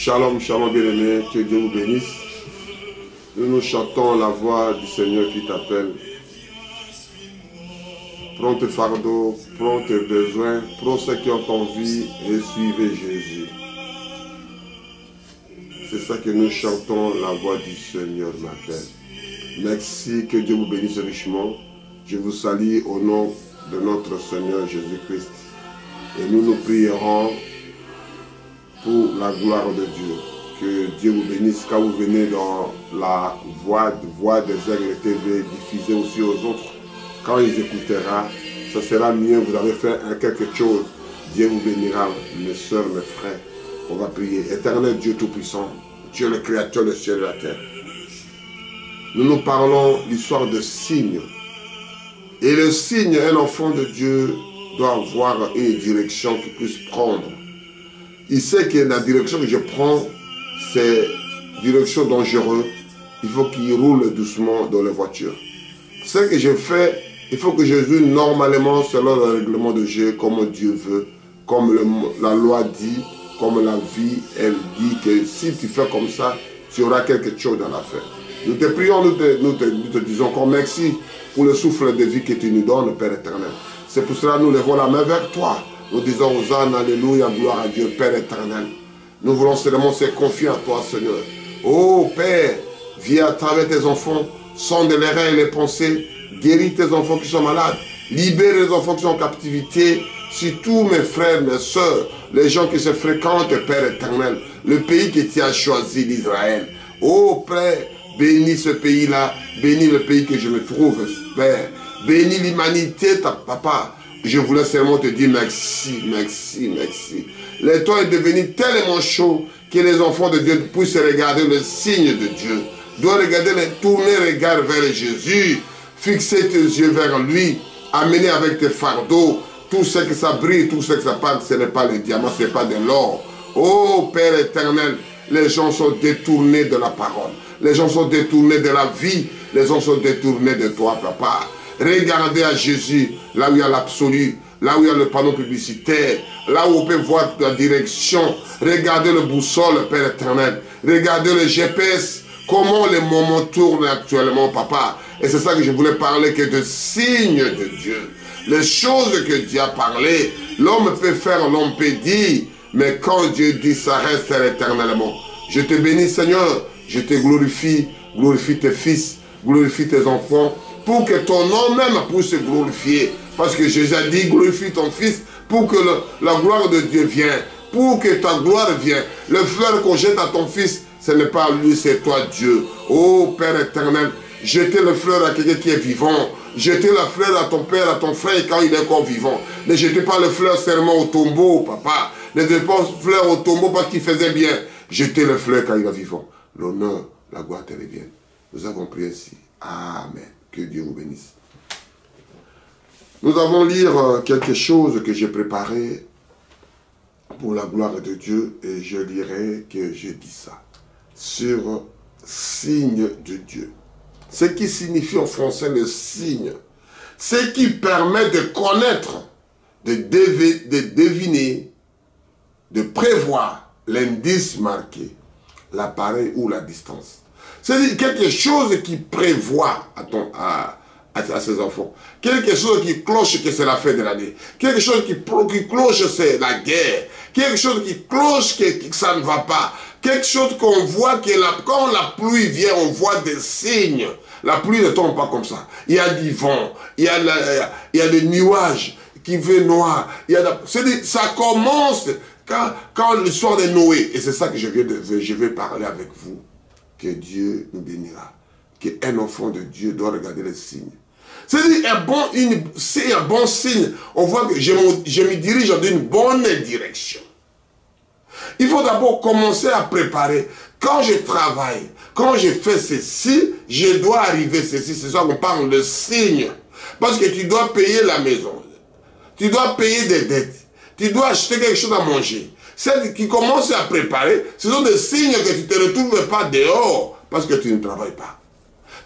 Shalom, shalom bien-aimés, que Dieu vous bénisse. Nous chantons la voix du Seigneur qui t'appelle. Prends tes fardeaux, prends tes besoins, prends ceux qui ont envie et suivez Jésus. C'est ça que nous chantons, la voix du Seigneur m'appelle. Merci, que Dieu vous bénisse richement. Je vous salue au nom de notre Seigneur Jésus-Christ. Et nous nous prierons pour la gloire de Dieu. Que Dieu vous bénisse quand vous venez dans la voix des Aigles TV, diffusée aussi aux autres. Quand ils écouteront, ça sera mieux, vous avez fait quelque chose. Dieu vous bénira, mes soeurs, mes frères. On va prier. Éternel Dieu Tout-Puissant, Dieu le Créateur du ciel et de la terre. Nous parlons l'histoire de signes. Et le signe, un enfant de Dieu doit avoir une direction qu'il puisse prendre. Il sait que la direction que je prends, c'est une direction dangereuse. Il faut qu'il roule doucement dans les voitures. Ce que je fais, il faut que Jésus, normalement, selon le règlement de Dieu, comme Dieu veut, comme la loi dit, comme la vie, elle dit que si tu fais comme ça, tu auras quelque chose dans l'affaire. Nous te prions, nous te disons encore merci pour le souffle de vie que tu nous donnes, Père éternel. C'est pour cela que nous levons la main vers toi. Nous disons Hosanna, alléluia, gloire à Dieu, Père éternel. Nous voulons seulement se confier à toi, Seigneur. Oh Père, viens à travers tes enfants, sonde les reins et les pensées, guéris tes enfants qui sont malades, libère les enfants qui sont en captivité, surtout mes frères, mes soeurs, les gens qui se fréquentent, Père éternel, le pays que tu as choisi d'Israël. Oh Père, bénis ce pays-là, bénis le pays que je me trouve, Père. Bénis l'humanité, ta papa. Je voulais seulement te dire merci, merci, merci. Le temps est devenu tellement chaud que les enfants de Dieu puissent regarder le signe de Dieu. Doivent regarder, tourner le regard vers Jésus. Fixer tes yeux vers lui. Amener avec tes fardeaux. Tout ce que ça brille, tout ce que ça parle, ce n'est pas le diamant, ce n'est pas de l'or. Oh Père éternel, les gens sont détournés de la parole. Les gens sont détournés de la vie. Les gens sont détournés de toi, papa. Regardez à Jésus, là où il y a l'absolu, là où il y a le panneau publicitaire, là où on peut voir la direction. Regardez le boussole, Père éternel. Regardez le GPS, comment les moments tournent actuellement, papa. Et c'est ça que je voulais parler, que de signes de Dieu. Les choses que Dieu a parlé, l'homme peut faire, l'homme peut dire, mais quand Dieu dit, ça reste éternellement. Je te bénis, Seigneur, je te glorifie, glorifie tes fils, glorifie tes enfants, pour que ton nom même puisse se glorifier. Parce que Jésus a dit, glorifie ton Fils, pour que la gloire de Dieu vienne, pour que ta gloire vienne. Le fleur qu'on jette à ton Fils, ce n'est pas lui, c'est toi Dieu. Oh Père éternel, jetez le fleur à quelqu'un qui est vivant. Jetez la fleur à ton père, à ton frère quand il est encore vivant. Ne jetez pas le fleur seulement au tombeau, papa. Ne jetez pas le fleur au tombeau parce qu'il faisait bien. Jetez le fleur quand il est vivant. L'honneur, la gloire te revienne. Nous avons prié ainsi. Amen. Que Dieu vous bénisse. Nous allons lire quelque chose que j'ai préparé pour la gloire de Dieu et je lirai que j'ai dit ça. Sur signe de Dieu. Ce qui signifie en français le signe. Ce qui permet de connaître, de deviner, de prévoir l'indice marqué, l'appareil ou la distance. C'est quelque chose qui prévoit à ses enfants. Quelque chose qui cloche que c'est la fin de l'année. Quelque chose qui cloche c'est la guerre. Quelque chose qui cloche que ça ne va pas. Quelque chose qu'on voit que quand la pluie vient, on voit des signes. La pluie ne tombe pas comme ça. Il y a du vent, il y a des nuages qui veulent noir. Ça commence quand l'histoire de Noé. Et c'est ça que je vais parler avec vous. Que Dieu nous bénira. Qu'un enfant de Dieu doit regarder les signes. C'est un bon signe. On voit que je me dirige dans une bonne direction. Il faut d'abord commencer à préparer. Quand je travaille, quand je fais ceci, je dois arriver ceci. C'est ça qu'on parle de signe. Parce que tu dois payer la maison. Tu dois payer des dettes. Tu dois acheter quelque chose à manger. Celles qui commencent à préparer, ce sont des signes que tu ne te retrouves pas dehors parce que tu ne travailles pas.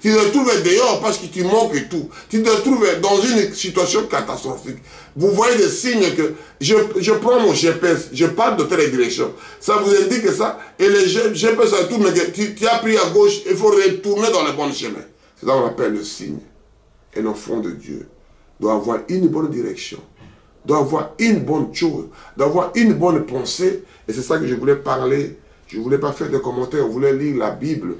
Tu te retrouves dehors parce que tu manques et tout. Tu te retrouves dans une situation catastrophique. Vous voyez des signes que je prends mon GPS, je pars de telle direction. Ça vous indique ça. Et le GPS ça tourne, tu as pris à gauche, il faut retourner dans le bon chemin. C'est ça qu'on appelle le signe. Un enfant de Dieu doit avoir une bonne direction, doit avoir une bonne chose, doit avoir une bonne pensée. Et c'est ça que je voulais parler. Je ne voulais pas faire de commentaires, je voulais lire la Bible.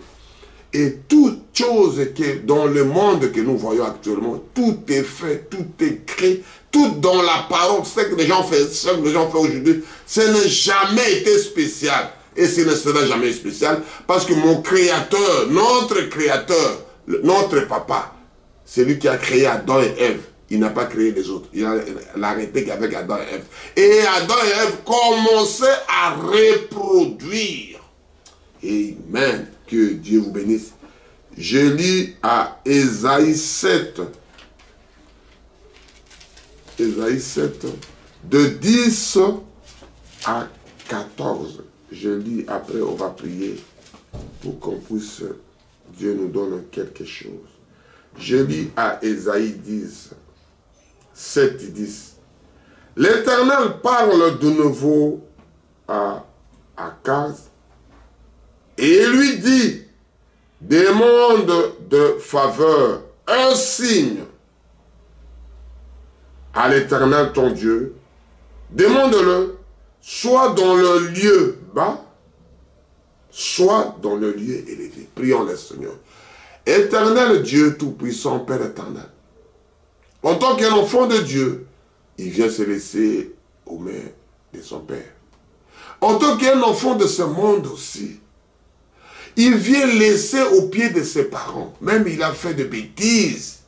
Et toute chose qui est dans le monde que nous voyons actuellement, tout est fait, tout est créé, tout dans la parole. Ce que les gens font aujourd'hui, ce n'a jamais été spécial. Et ce ne sera jamais spécial parce que mon créateur, notre papa, c'est lui qui a créé Adam et Ève. Il n'a pas créé les autres. Il a arrêté qu'avec Adam et Ève. Et Adam et Ève commençaient à reproduire. Amen. Que Dieu vous bénisse. Je lis à Ésaïe 7. Ésaïe 7. De 10 à 14. Je lis, après on va prier pour qu'on puisse, Dieu nous donne quelque chose. Je lis à Ésaïe 10, 7 et 10. L'Éternel parle de nouveau à Akaz et lui dit, demande de faveur un signe à l'Éternel ton Dieu, demande-le, soit dans le lieu bas, soit dans le lieu élevé. Prions le Seigneur. Éternel Dieu Tout-Puissant, Père éternel, en tant qu'enfant de Dieu, il vient se laisser aux mains de son Père. En tant qu'enfant de ce monde aussi, il vient laisser aux pieds de ses parents. Même il a fait de bêtises,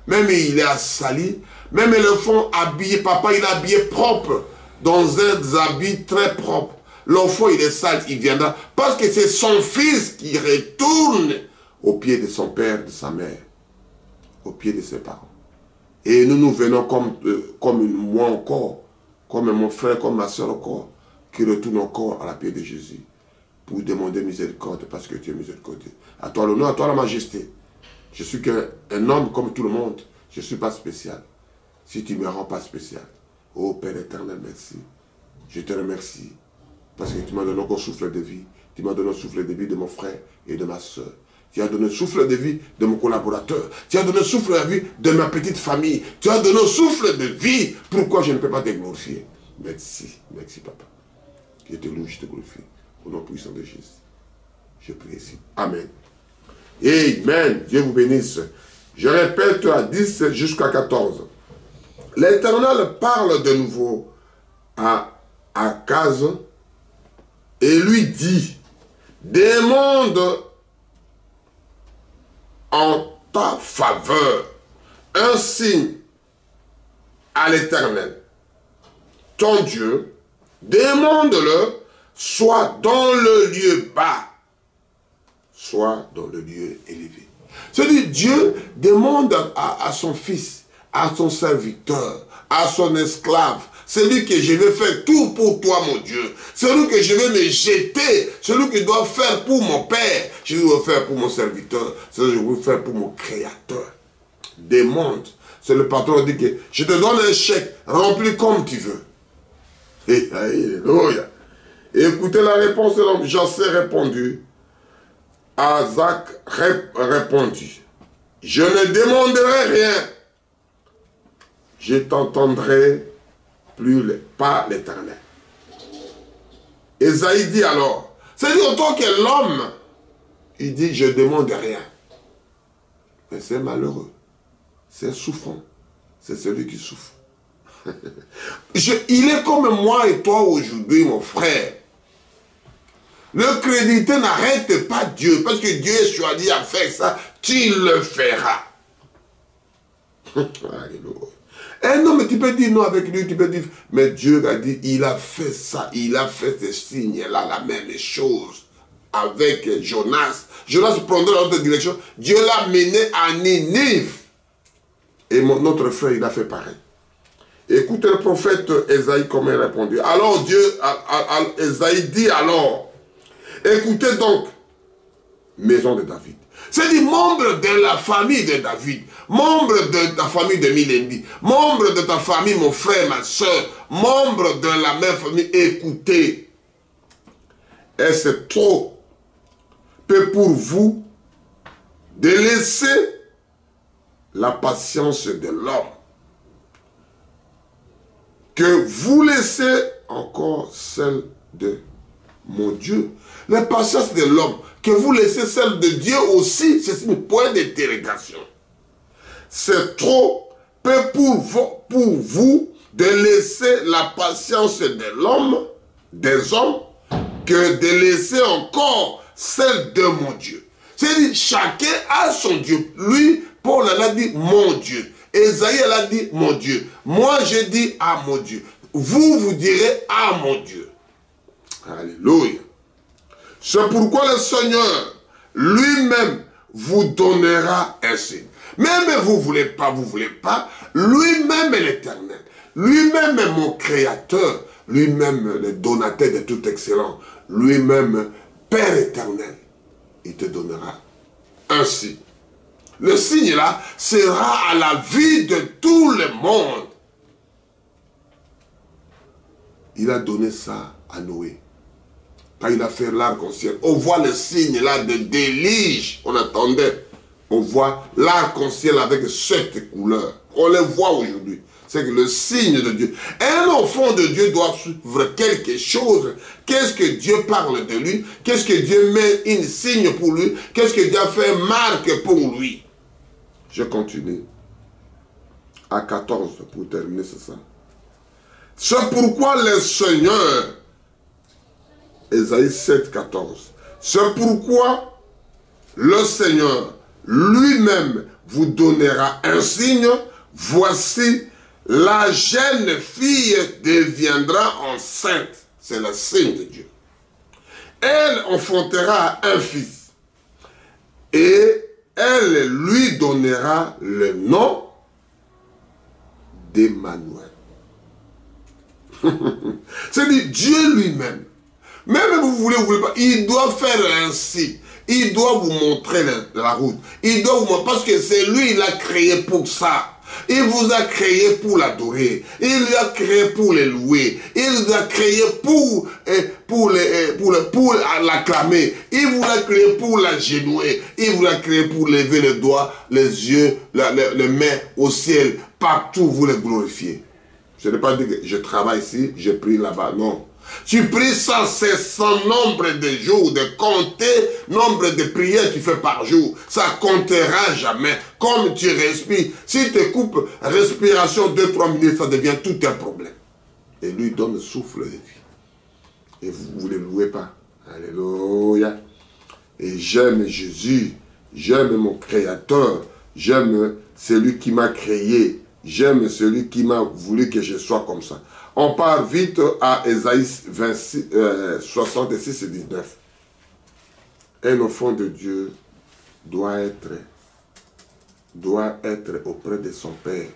même il a sali, même le font habillé, papa il est habillé propre, dans un habit très propre. L'enfant il est sale, il viendra, parce que c'est son fils qui retourne aux pieds de son père, de sa mère, aux pieds de ses parents. Et nous venons comme moi encore, comme mon frère, comme ma soeur encore, qui retourne encore à la pied de Jésus pour demander miséricorde parce que tu es miséricordieux. À toi l'honneur, à toi la majesté. Je suis qu'un homme comme tout le monde, je ne suis pas spécial. Si tu ne me rends pas spécial, oh Père éternel, merci. Je te remercie parce que tu m'as donné encore souffle de vie. Tu m'as donné le souffle de vie de mon frère et de ma soeur. Tu as donné le souffle de vie de mon collaborateur. Tu as donné le souffle de vie de ma petite famille. Tu as donné le souffle de vie. Pourquoi je ne peux pas te glorifier? Merci. Merci, papa. Je te loue, je te glorifie. Au nom puissant de Jésus. Je prie ici. Amen. Amen. Dieu vous bénisse. Je répète à 10 jusqu'à 14. L'Éternel parle de nouveau à Akaz et lui dit, demande en ta faveur un signe à l'Éternel, ton Dieu, demande-le, soit dans le lieu bas, soit dans le lieu élevé. C'est-à-dire, Dieu demande à son fils, à son serviteur, à son esclave, celui que je vais faire tout pour toi, mon Dieu. Celui que je vais me jeter, celui que je dois faire pour mon Père, je dois faire pour mon serviteur, celui que je veux faire pour mon Créateur. Demande. C'est le patron qui dit que je te donne un chèque, rempli comme tu veux. Alléluia. Écoutez la réponse de l'homme. Jassé répondu. Azak répondit. Je ne demanderai rien. Je t'entendrai pas l'Éternel. Ésaïe dit alors, c'est-à-dire en tant que l'homme, il dit je ne demande rien. Mais c'est malheureux, c'est souffrant, c'est celui qui souffre. Il est comme moi et toi aujourd'hui, mon frère. Le crédité n'arrête pas Dieu, parce que Dieu est choisi à faire ça, tu le feras. Alléluia. Eh non, mais tu peux dire non avec lui, tu peux dire, mais Dieu a dit, il a fait ça, il a fait ce signe-là, la même chose avec Jonas. Jonas prendrait l'autre direction, Dieu l'a mené à Ninive. Et notre frère, il a fait pareil. Écoutez le prophète Ésaïe comment il a répondu. Alors Ésaïe dit alors, écoutez donc, maison de David, C'est-à-dire membre de la famille de David, membre de ta famille de Milendi, membre de ta famille, mon frère, ma soeur, membre de la même famille, écoutez. Est-ce trop peu pour vous de laisser la patience de l'homme, que vous laissez encore celle de mon Dieu? La patience de l'homme, que vous laissez celle de Dieu aussi, c'est un point d'interrogation. C'est trop peu pour vous de laisser la patience de l'homme, des hommes, que de laisser encore celle de mon Dieu. C'est-à-dire, chacun a son Dieu. Lui, Paul a dit mon Dieu. Esaïe a dit mon Dieu. Moi, je dis à mon Dieu. Vous direz à mon Dieu. Alléluia. C'est pourquoi le Seigneur lui-même vous donnera un signe. Même vous ne voulez pas, lui-même est l'Éternel. Lui-même est mon Créateur. Lui-même le donateur de tout excellent. Lui-même, Père éternel. Il te donnera un signe. Le signe là sera à la vie de tout le monde. Il a donné ça à Noé. Quand il a fait l'arc-en-ciel, on voit le signe là de déluge. On attendait. On voit l'arc-en-ciel avec 7 couleurs. On les voit aujourd'hui. C'est que le signe de Dieu. Un enfant de Dieu doit suivre quelque chose. Qu'est-ce que Dieu parle de lui? Qu'est-ce que Dieu met un signe pour lui? Qu'est-ce que Dieu a fait marque pour lui? Je continue. À 14 pour terminer, c'est ça. C'est pourquoi le Seigneur, Ésaïe 7, 14. C'est pourquoi le Seigneur lui-même vous donnera un signe. Voici, la jeune fille deviendra enceinte. C'est le signe de Dieu. Elle enfantera un fils. Et elle lui donnera le nom d'Emmanuel. C'est-à-dire Dieu lui-même. Même vous voulez pas, il doit faire ainsi. Il doit vous montrer la route. Il doit vous montrer, parce que c'est lui, il a créé pour ça. Il vous a créé pour l'adorer. Il l'a créé pour le louer. Il vous a créé pour l'acclamer. Il vous a créé pour l'agenouiller. Il vous a créé pour lever les doigts, les yeux, les mains au ciel. Partout, vous les glorifiez. Je n'ai pas dit que je travaille ici, je prie là-bas. Non. Tu pries sans cessant nombre de jours, de compter nombre de prières que tu fais par jour. Ça comptera jamais. Comme tu respires, si tu coupes respiration 2-3 minutes, ça devient tout un problème. Et lui donne le souffle de vie. Et vous ne le louez pas. Alléluia. Et j'aime Jésus. J'aime mon Créateur. J'aime celui qui m'a créé. J'aime celui qui m'a voulu que je sois comme ça. On part vite à Ésaïe 66 et 19. Un enfant de Dieu doit être auprès de son père.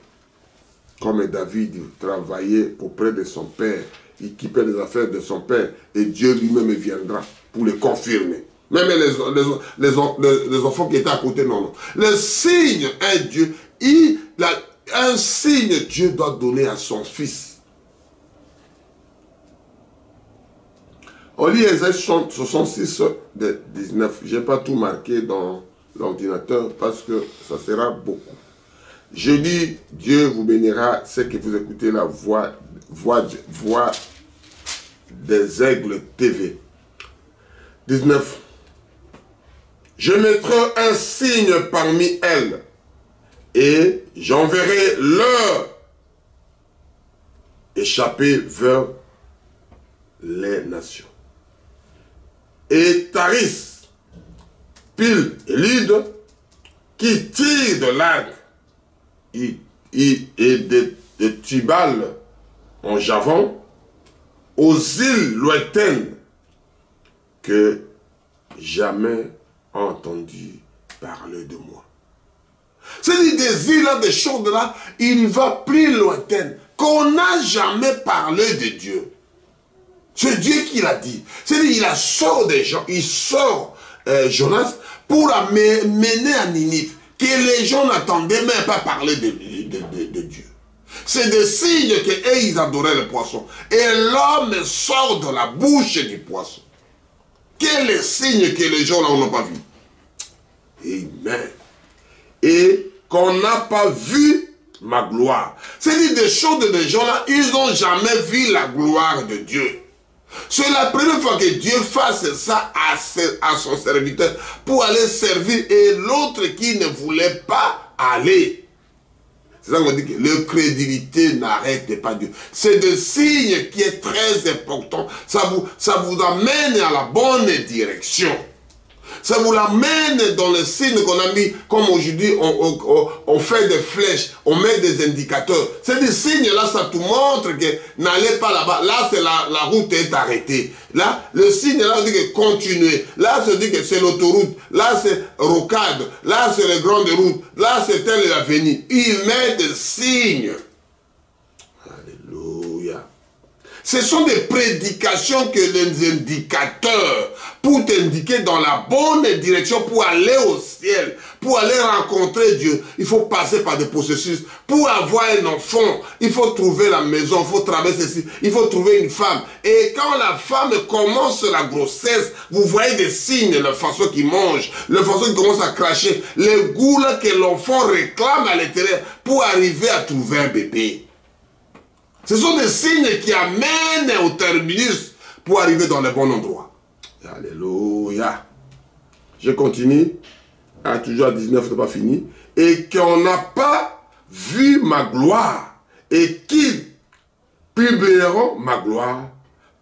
Comme David travaillait auprès de son père, il équipait les affaires de son père, et Dieu lui-même viendra pour le confirmer. Même les enfants qui étaient à côté, non. Le signe est Dieu. Un signe Dieu doit donner à son fils. On lit Ésaïe 66, 19. Je n'ai pas tout marqué dans l'ordinateur parce que ça sera beaucoup. Je dis, Dieu vous bénira, c'est que vous écoutez la voix des aigles TV. 19. Je mettrai un signe parmi elles et j'enverrai leur échapper vers les nations. Et Taris, Pile et Lyde, qui tirent de l'arc et de Tubal en Javon, aux îles lointaines que jamais entendu parler de moi. C'est-à-dire des îles là, des choses là, il va plus lointaine, qu'on n'a jamais parlé de Dieu. C'est Dieu qui l'a dit. C'est-à-dire il sort des gens, il sort Jonas pour mener à Ninive, que les gens n'attendaient même pas parler de Dieu. C'est des signes qu'ils adoraient le poisson. Et l'homme sort de la bouche du poisson. Quel est le signe que les gens là n'ont pas vu? Amen. Et qu'on n'a pas vu ma gloire. C'est-à-dire des choses de gens là, ils n'ont jamais vu la gloire de Dieu. C'est la première fois que Dieu fasse ça à son serviteur pour aller servir et l'autre qui ne voulait pas aller. C'est ça qu'on dit que l'incrédulité n'arrête pas Dieu. C'est des signes qui est très important. Ça vous amène à la bonne direction. Ça vous l'amène dans le signe qu'on a mis, comme aujourd'hui, on fait des flèches, on met des indicateurs. C'est des signes, là, ça te montre que n'allez pas là-bas. Là, c'est la route est arrêtée. Là, le signe, là, on dit que continuez. Là, ça dit que c'est l'autoroute. Là, c'est rocade. Là, c'est les grandes routes. Là, c'est telle avenue. Il met des signes. Alléluia. Ce sont des prédications que les indicateurs pour t'indiquer dans la bonne direction, pour aller au ciel, pour aller rencontrer Dieu. Il faut passer par des processus. Pour avoir un enfant, il faut trouver la maison, il faut traverser ceci, il faut trouver une femme. Et quand la femme commence la grossesse, vous voyez des signes, la façon qu'il mange, la façon qu'il commence à cracher, les goûts que l'enfant réclame à l'intérieur pour arriver à trouver un bébé. Ce sont des signes qui amènent au terminus pour arriver dans le bon endroit. Alléluia. Je continue. Toujours à 19, c'est pas fini. Et qu'on n'a pas vu ma gloire. Et qu'ils publieront ma gloire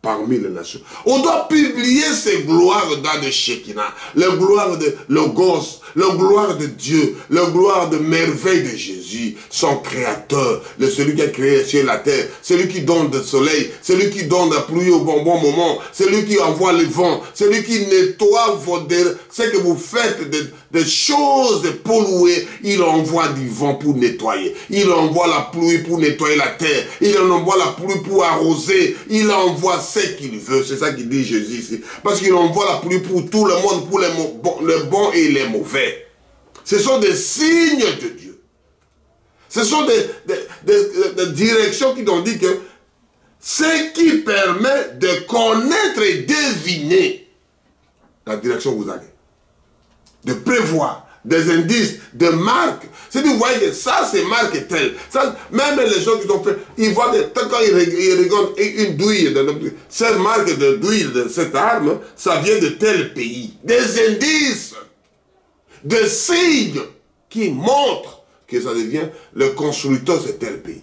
parmi les nations. On doit publier ces gloires dans le Shekinah. La gloire de Logos, la gloire de Dieu, la gloire de merveille de Jésus, son créateur, celui qui a créé sur la terre, celui qui donne le soleil, celui qui donne la pluie au bon moment, celui qui envoie le vent, celui qui nettoie ce que vous faites des choses polluées, il envoie du vent pour nettoyer, il envoie la pluie pour nettoyer la terre, il envoie la pluie pour arroser, il envoie ce qu'il veut, c'est ça qu'il dit Jésus ici, parce qu'il envoie la pluie pour tout le monde, pour les bons et les mauvais. Ce sont des signes de Dieu. Ce sont des directions qui ont dit que ce qui permet de connaître et deviner la direction où vous allez. De prévoir des indices, des marques. C'est-à-dire, vous voyez que ça, c'est marque telle. Ça, même les gens qui ont fait, ils voient quand ils regardent une douille, cette marque de douille de cette arme, ça vient de tel pays. Des indices, des signes qui montrent que ça devient le constructeur de tel pays.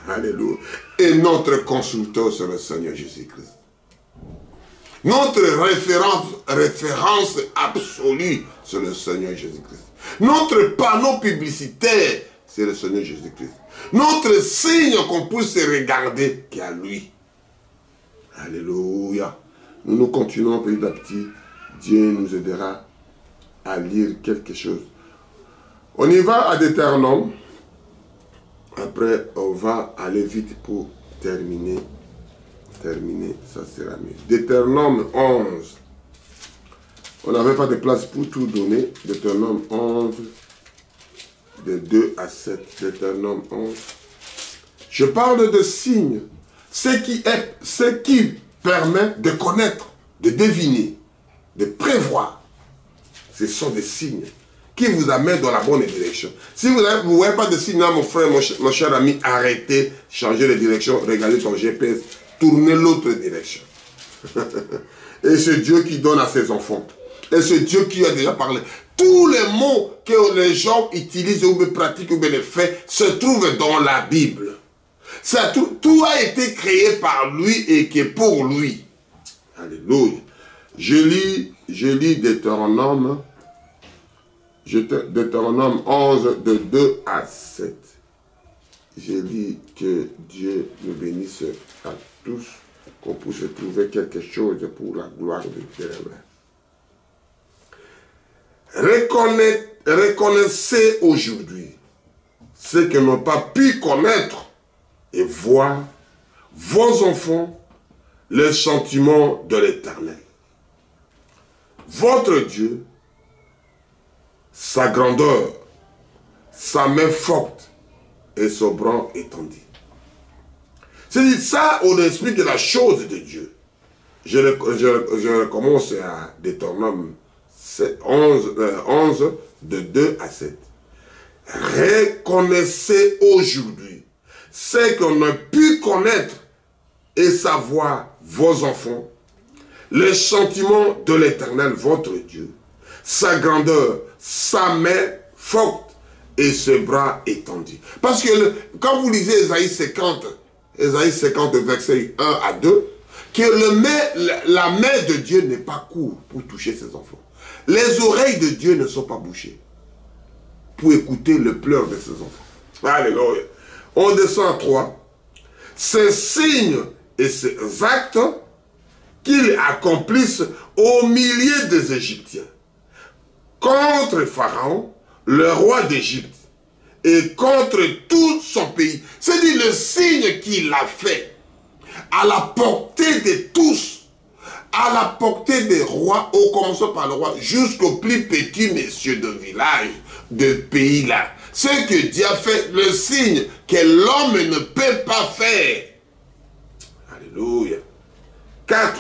Alléluia. Et notre constructeur, c'est le Seigneur Jésus-Christ. Notre référence absolue, c'est le Seigneur Jésus-Christ. Notre panneau publicitaire, c'est le Seigneur Jésus-Christ. Notre signe qu'on puisse regarder, qui est à lui. Alléluia. Nous continuons petit à petit. Dieu nous aidera à lire quelque chose. On y va à Deutéronome. Après, on va aller vite pour terminer, ça sera mieux. Deutéronome 11. On n'avait pas de place pour tout donner. Deutéronome 11, de 2 à 7. Deutéronome 11. Je parle de signes. Ce qui permet de connaître, de deviner, de prévoir. Ce sont des signes qui vous amènent dans la bonne direction. Si vous ne voyez pas de signes, mon frère, mon cher ami, arrêtez, changez de direction, regardez ton GPS, tournez l'autre direction. Et c'est Dieu qui donne à ses enfants. Et c'est Dieu qui a déjà parlé. Tous les mots que les gens utilisent ou pratiquent ou les fait se trouvent dans la Bible. Tout a été créé par lui et qui est pour lui. Alléluia. Je lis Deutéronome 11, de 2 à 7. Je lis que Dieu nous bénisse à tous, qu'on puisse trouver quelque chose pour la gloire de Dieu. Reconnaissez aujourd'hui ce que n'ont pas pu connaître et voir vos enfants le sentiment de l'Éternel. Votre Dieu sa grandeur, sa main forte et son bras étendu. C'est-à-dire ça, on explique la chose de Dieu. Je recommence à Deutéronome 11, de 2 à 7. Reconnaissez aujourd'hui ce qu'on a pu connaître et savoir vos enfants, les sentiments de l'Éternel, votre Dieu, sa grandeur, sa main forte et ses bras étendus. Parce que quand vous lisez Ésaïe 50, versets 1 à 2, que la main de Dieu n'est pas courte pour toucher ses enfants. Les oreilles de Dieu ne sont pas bouchées pour écouter le pleur de ses enfants. Alléluia. On descend à 3. Ces signes et ces actes qu'ils accomplissent au milieu des Égyptiens, contre Pharaon, le roi d'Égypte, et contre tout son pays. C'est-à-dire le signe qu'il a fait à la portée de tous, à la portée des rois, au commençant par le roi, jusqu'au plus petit monsieur de village, de pays là. Ce que Dieu a fait, le signe que l'homme ne peut pas faire. Alléluia. 4.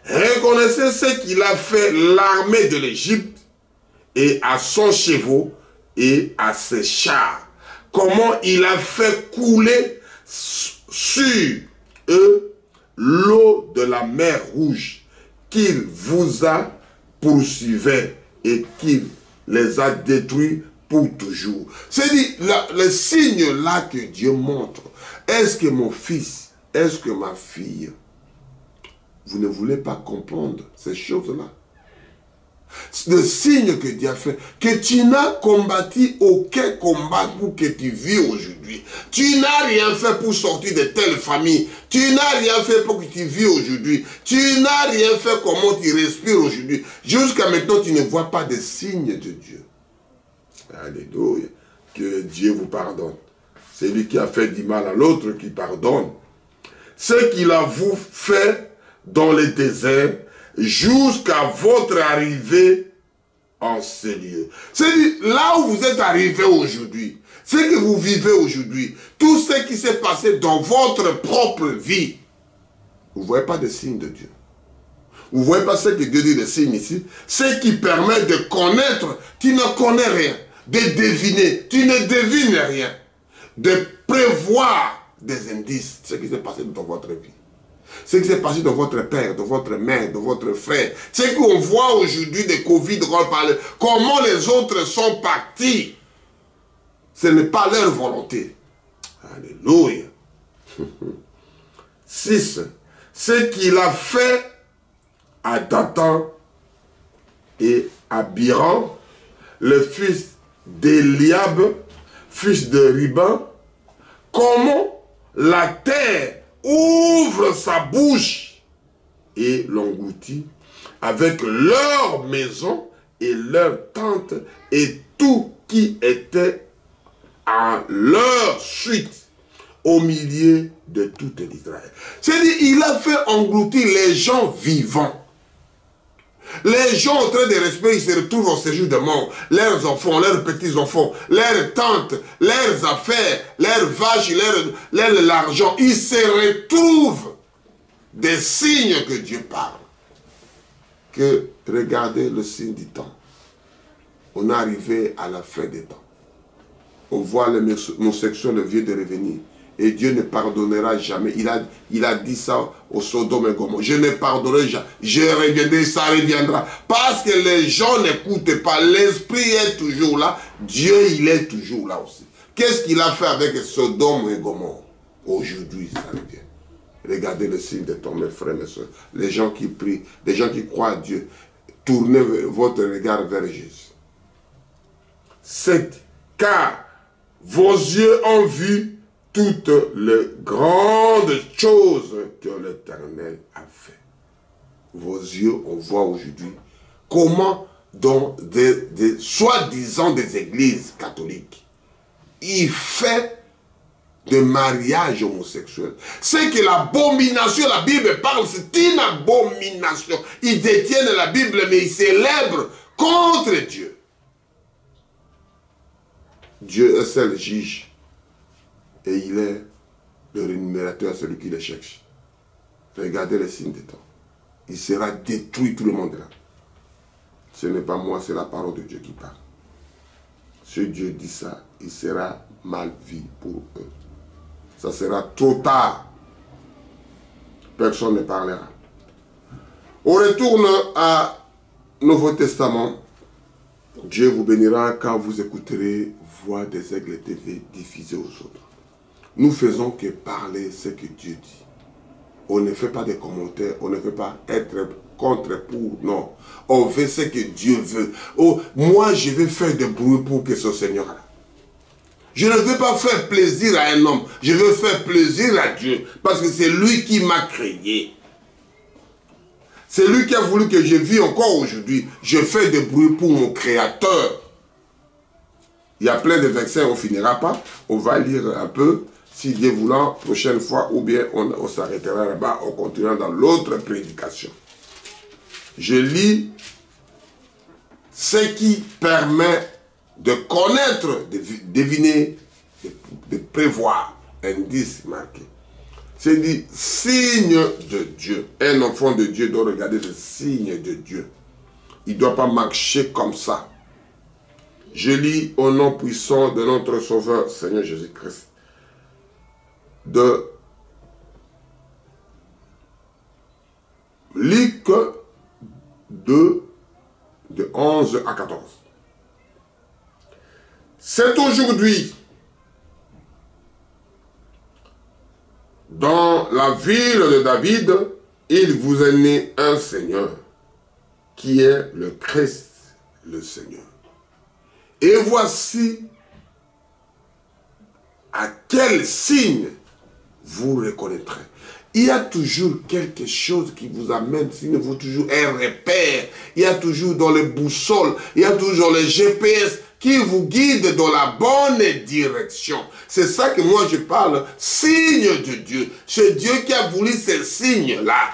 Reconnaissez ce qu'il a fait l'armée de l'Égypte et à son chevaux et à ses chars. Comment il a fait couler sur eux l'eau de la mer Rouge, qu'il vous a poursuivi et qu'il les a détruits pour toujours. C'est-à-dire, le signe là que Dieu montre, est-ce que mon fils, est-ce que ma fille, vous ne voulez pas comprendre ces choses-là? Le signe que Dieu a fait, que tu n'as combattu aucun combat pour que tu vis aujourd'hui. Tu n'as rien fait pour sortir de telle famille. Tu n'as rien fait pour que tu vis aujourd'hui. Tu n'as rien fait comment tu respires aujourd'hui. Jusqu'à maintenant, tu ne vois pas de signes de Dieu. Alléluia. Que Dieu vous pardonne. C'est lui qui a fait du mal à l'autre qui pardonne. Ce qu'il a vous fait dans le désert, jusqu'à votre arrivée en ces lieux. C'est-à-dire, là où vous êtes arrivé aujourd'hui, ce que vous vivez aujourd'hui, tout ce qui s'est passé dans votre propre vie, vous ne voyez pas de signes de Dieu. Vous ne voyez pas ce que Dieu dit de signes ici, ce qui permet de connaître, tu ne connais rien, de deviner, tu ne devines rien, de prévoir des indices, ce qui s'est passé dans votre vie. Ce qui s'est passé dans votre père, de votre mère, de votre frère. Ce qu'on voit aujourd'hui de Covid, comment les autres sont partis. Ce n'est pas leur volonté. Alléluia. 6. Ce qu'il a fait à Dathan et à Biran, le fils d'Eliab, fils de Riban, comment la terre ouvre sa bouche et l'engloutit avec leur maison et leur tente et tout qui était à leur suite au milieu de toute l'Israël. C'est-à-dire, il a fait engloutir les gens vivants. Les gens en train de respirer, ils se retrouvent au séjour de mort. Leurs enfants, leurs petits-enfants, leurs tantes, leurs affaires, leurs vaches, l'argent. Ils se retrouvent des signes que Dieu parle. Que regardez le signe du temps. On est arrivé à la fin des temps. On voit l'homosexuel vieux de revenir. Et Dieu ne pardonnera jamais. Il a dit ça au Sodome et Gomorrhe. Je ne pardonnerai jamais. Je reviendrai, ça reviendra. Parce que les gens n'écoutent pas. L'esprit est toujours là. Dieu, il est toujours là aussi. Qu'est-ce qu'il a fait avec Sodome et Gomorrhe? Aujourd'hui, ça revient. Regardez le signe de ton mes frères, mes soeurs. Les gens qui prient, les gens qui croient à Dieu. Tournez votre regard vers Jésus. 7. Car vos yeux ont vu toutes les grandes choses que l'Éternel a fait. Vos yeux, on voit aujourd'hui comment dans des soi-disant des églises catholiques, il fait de mariage homosexuel. C'est que l'abomination, la Bible parle, c'est une abomination. Ils détiennent la Bible, mais ils célèbrent contre Dieu. Dieu est seul juge. Et il est le rémunérateur, celui qui les cherche. Regardez les signes des temps. Il sera détruit, tout le monde là. Ce n'est pas moi, c'est la parole de Dieu qui parle. Si Dieu dit ça, il sera mal vu pour eux. Ça sera trop tard. Personne ne parlera. On retourne à Nouveau Testament. Dieu vous bénira quand vous écouterez Voix des Aigles TV diffusée aux autres. Nous faisons que parler ce que Dieu dit. On ne fait pas des commentaires, on ne fait pas être contre, pour, non. On fait ce que Dieu veut. Oh, moi, je vais faire des bruits pour que ce Seigneur là. Je ne veux pas faire plaisir à un homme, je veux faire plaisir à Dieu, parce que c'est lui qui m'a créé. C'est lui qui a voulu que je vis encore aujourd'hui. Je fais des bruits pour mon Créateur. Il y a plein de versets, on ne finira pas. On va lire un peu, si Dieu voulant, prochaine fois, ou bien on s'arrêtera là-bas, on continuera dans l'autre prédication. Je lis ce qui permet de connaître, de deviner, de prévoir, indice marqué. C'est dit, signe de Dieu. Un enfant de Dieu doit regarder le signe de Dieu. Il ne doit pas marcher comme ça. Je lis au nom puissant de notre Sauveur, Seigneur Jésus-Christ. De Luc 2, de 11 à 14. C'est aujourd'hui, dans la ville de David, il vous est né un Seigneur, qui est le Christ, le Seigneur. Et voici à quel signe vous reconnaîtrez. Il y a toujours quelque chose qui vous amène, sinon vous toujours un repère. Il y a toujours dans les boussoles, il y a toujours les GPS qui vous guident dans la bonne direction. C'est ça que moi je parle, signe de Dieu. C'est Dieu qui a voulu ces signes-là.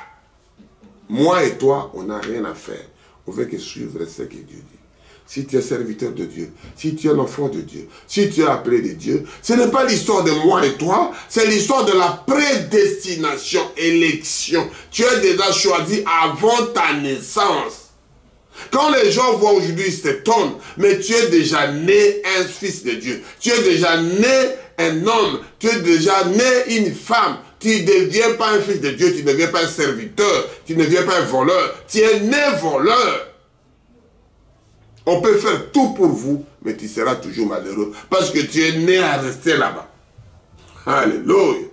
Moi et toi, on n'a rien à faire. On veut que suivre ce que Dieu dit. Si tu es serviteur de Dieu, si tu es un enfant de Dieu, si tu es appelé de Dieu, ce n'est pas l'histoire de moi et toi, c'est l'histoire de la prédestination, élection. Tu es déjà choisi avant ta naissance. Quand les gens voient aujourd'hui, ils s'étonnent, mais tu es déjà né un fils de Dieu. Tu es déjà né un homme, tu es déjà né une femme. Tu ne deviens pas un fils de Dieu, tu ne deviens pas un serviteur, tu ne deviens pas un voleur. Tu es né voleur. On peut faire tout pour vous, mais tu seras toujours malheureux parce que tu es né à rester là-bas. Alléluia.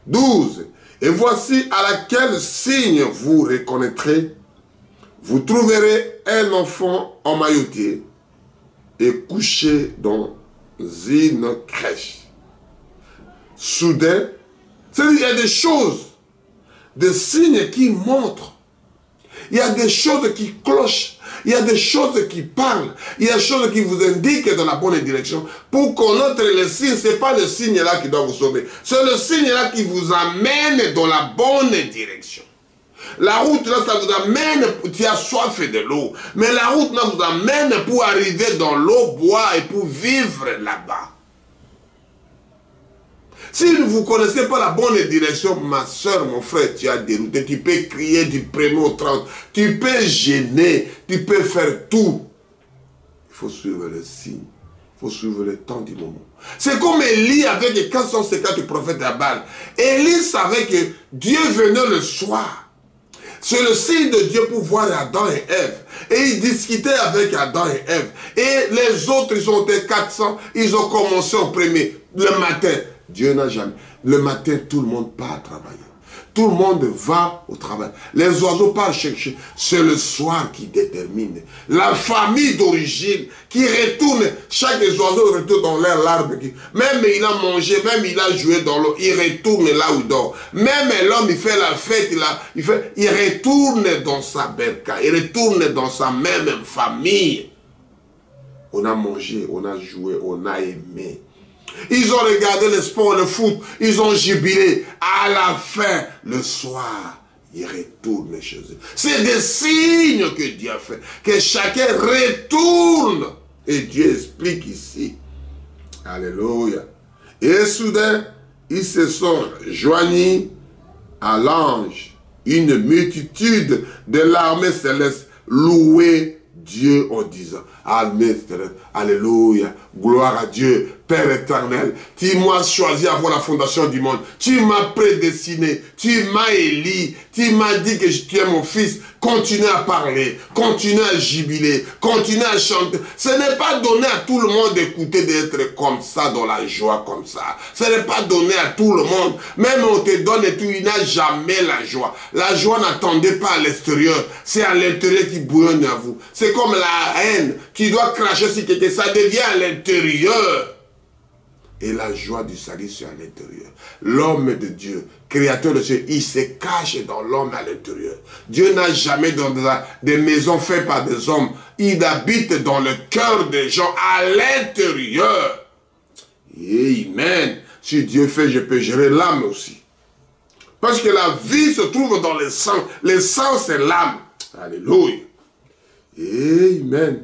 12. Et voici à laquelle signe vous reconnaîtrez. Vous trouverez un enfant emmailloté et couché dans une crèche. Soudain, il y a des choses, des signes qui montrent. Il y a des choses qui clochent. Il y a des choses qui parlent. Il y a des choses qui vous indiquent dans la bonne direction. Pour connaître les signes, ce n'est pas le signe là qui doit vous sauver. C'est le signe là qui vous amène dans la bonne direction. La route là, ça vous amène, tu as soif de l'eau. Mais la route là vous amène pour arriver dans l'eau, boire et pour vivre là-bas. Si vous ne connaissez pas la bonne direction, ma soeur, mon frère, tu as dérouté. Tu peux crier du premier au 30. Tu peux gêner. Tu peux faire tout. Il faut suivre le signe. Il faut suivre le temps du moment. C'est comme Élie avec les 450 prophètes à Baal. Élie savait que Dieu venait le soir. C'est le signe de Dieu pour voir Adam et Ève. Et il discutait avec Adam et Ève. Et les autres, ils ont été 400. Ils ont commencé au premier, le matin. Dieu n'a jamais. Le matin, tout le monde part travailler. Tout le monde va au travail. Les oiseaux partent chercher. C'est le soir qui détermine. La famille d'origine qui retourne. Chaque oiseau retourne dans leur arbre. Même il a mangé, même il a joué dans l'eau. Il retourne là où il dort. Même l'homme, il fait la fête. Il retourne dans sa berka. Il retourne dans sa même famille. On a mangé, on a joué, on a aimé. Ils ont regardé le sport, le foot, ils ont jubilé. À la fin, le soir, ils retournent chez eux. C'est des signes que Dieu a fait. Que chacun retourne. Et Dieu explique ici. Alléluia. Et soudain, ils se sont joignis à l'ange. Une multitude de l'armée céleste louait Dieu en disant, alléluia, gloire à Dieu, Père éternel, tu m'as choisi avant la fondation du monde, tu m'as prédestiné, tu m'as élu, tu m'as dit que tu es mon fils, continue à parler, continue à jubiler, continue à chanter. Ce n'est pas donné à tout le monde d'écouter, d'être comme ça, dans la joie comme ça. Ce n'est pas donné à tout le monde. Même on te donne et tout, il n'a jamais la joie. La joie n'attendait pas à l'extérieur, c'est à l'intérieur qui bouillonne à vous. C'est comme la haine qui doit cracher sur quelqu'un, ça devient à l'intérieur. Et la joie du salut, c'est à l'intérieur. L'homme de Dieu, créateur de Dieu, il se cache dans l'homme à l'intérieur. Dieu n'a jamais dans des maisons faites par des hommes. Il habite dans le cœur des gens à l'intérieur. Amen. Si Dieu fait, je peux gérer l'âme aussi. Parce que la vie se trouve dans le sang. Le sang, c'est l'âme. Alléluia. Amen.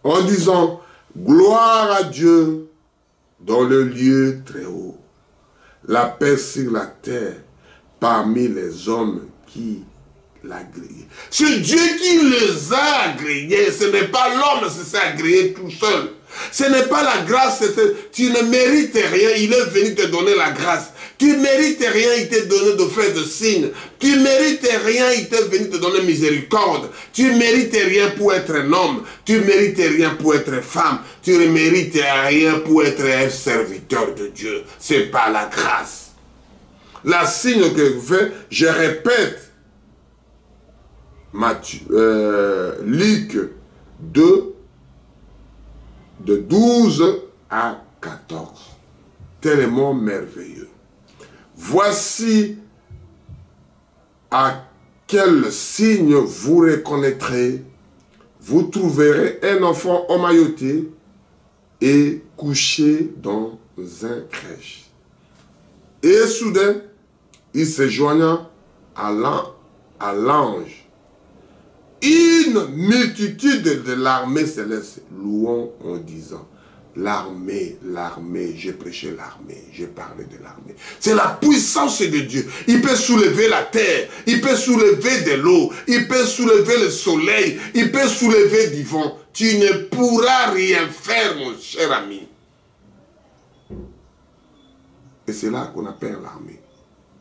En disant, gloire à Dieu dans le lieu très haut, la paix sur la terre parmi les hommes qui l'agréent. C'est Dieu qui les a agréés, ce n'est pas l'homme qui s'est agréé tout seul. Ce n'est pas la grâce, tu ne mérites rien, il est venu te donner la grâce. Tu ne mérites rien, il t'a donné de faire de signes. Tu ne mérites rien, il t'est venu te donner miséricorde. Tu ne mérites rien pour être un homme. Tu ne mérites rien pour être femme. Tu ne mérites rien pour être un serviteur de Dieu. Ce n'est pas la grâce. La signe que je fais, je répète. Luc 2, de 12 à 14. Tellement merveilleux. Voici à quel signe vous reconnaîtrez. Vous trouverez un enfant emmailloté et couché dans un crèche. Et soudain, il se joignant à l'ange. Une multitude de l'armée céleste louant en disant, l'armée, j'ai prêché l'armée, j'ai parlé de l'armée. C'est la puissance de Dieu. Il peut soulever la terre, il peut soulever de l'eau, il peut soulever le soleil, il peut soulever du vent. Tu ne pourras rien faire, mon cher ami. Et c'est là qu'on appelle l'armée.